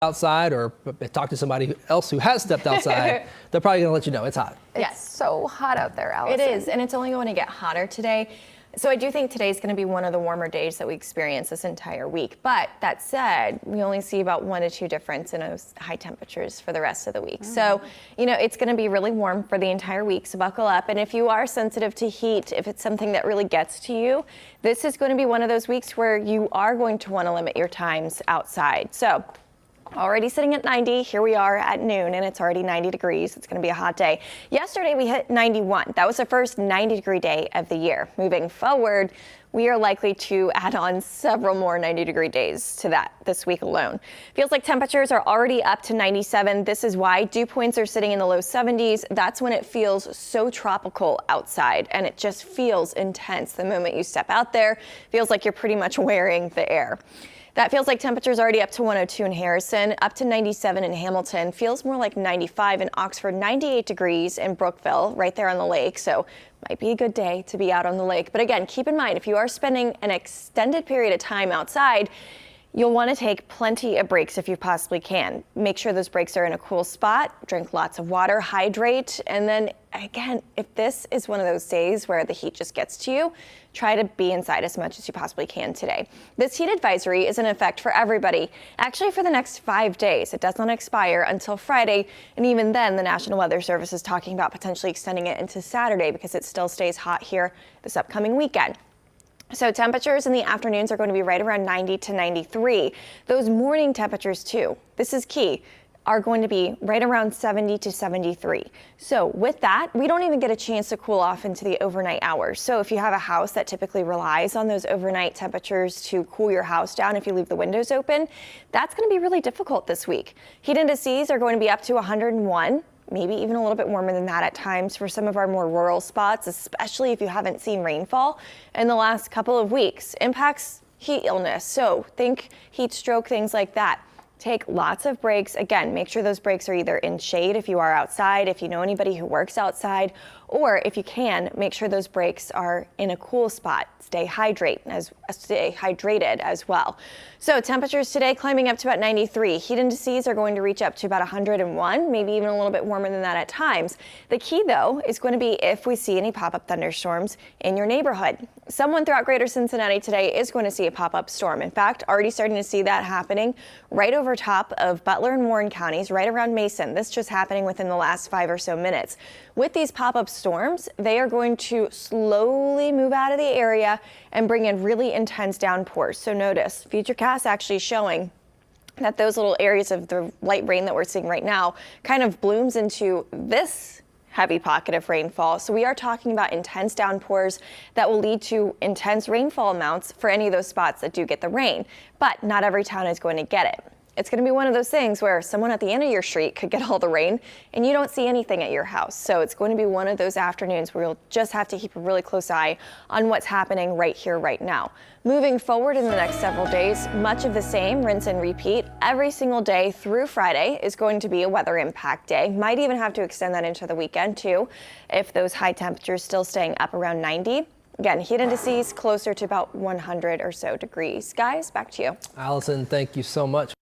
outside or talk to somebody else who has stepped outside, they're probably going to let you know it's hot. It's so hot out there, Allison. It is, and it's only going to get hotter today. So I do think today's going to be one of the warmer days that we experience this entire week. But that said, we only see about 1 to 2 difference in those high temperatures for the rest of the week. So, you know, it's going to be really warm for the entire week. So buckle up. And if you are sensitive to heat, if it's something that really gets to you, this is going to be one of those weeks where you are going to want to limit your times outside. So already sitting at 90. Here we are at noon and it's already 90 degrees. It's going to be a hot day. Yesterday we hit 91. That was the first 90-degree day of the year. Moving forward, we are likely to add on several more 90-degree days to that this week alone. Feels like temperatures are already up to 97. This is why dew points are sitting in the low 70s. That's when it feels so tropical outside and it just feels intense. The moment you step out there, feels like you're pretty much wearing the air. That feels like temperatures already up to 102 in Harrison, up to 97 in Hamilton, feels more like 95 in Oxford, 98 degrees in Brookville, right there on the lake. So might be a good day to be out on the lake. But again, keep in mind, if you are spending an extended period of time outside, you'll want to take plenty of breaks if you possibly can. Make sure those breaks are in a cool spot, drink lots of water, hydrate, and then again, if this is one of those days where the heat just gets to you, try to be inside as much as you possibly can today. This heat advisory is in effect for everybody, actually for the next 5 days. It does not expire until Friday, and even then the National Weather Service is talking about potentially extending it into Saturday because it still stays hot here this upcoming weekend. So temperatures in the afternoons are going to be right around 90 to 93. Those morning temperatures too, this is key, are going to be right around 70 to 73. So with that, we don't even get a chance to cool off into the overnight hours. So if you have a house that typically relies on those overnight temperatures to cool your house down if you leave the windows open, that's going to be really difficult this week. Heat indices are going to be up to 101. Maybe even a little bit warmer than that at times for some of our more rural spots, especially if you haven't seen rainfall in the last couple of weeks. Impacts heat illness, so think heat stroke, things like that. Take lots of breaks. Again, make sure those breaks are either in shade if you are outside, if you know anybody who works outside, or if you can, make sure those breaks are in a cool spot. Stay hydrated as well. So temperatures today climbing up to about 93. Heat indices are going to reach up to about 101, maybe even a little bit warmer than that at times. The key though is going to be if we see any pop-up thunderstorms in your neighborhood. Someone throughout greater Cincinnati today is going to see a pop-up storm. In fact, already starting to see that happening right over top of Butler and Warren counties, right around Mason. This just happening within the last 5 or so minutes. With these pop-up storms, they are going to slowly move out of the area and bring in really intense downpours. So notice, Futurecast actually showing that those little areas of the light rain that we're seeing right now kind of blooms into this heavy pocket of rainfall. So we are talking about intense downpours that will lead to intense rainfall amounts for any of those spots that do get the rain. But not every town is going to get it. It's going to be one of those things where someone at the end of your street could get all the rain and you don't see anything at your house. So it's going to be one of those afternoons where you'll just have to keep a really close eye on what's happening right here, right now. Moving forward in the next several days, much of the same, rinse and repeat. Every single day through Friday is going to be a weather impact day. Might even have to extend that into the weekend too, if those high temperatures still staying up around 90. Again, heat indices closer to about 100 or so degrees. Guys, back to you. Allison, thank you so much.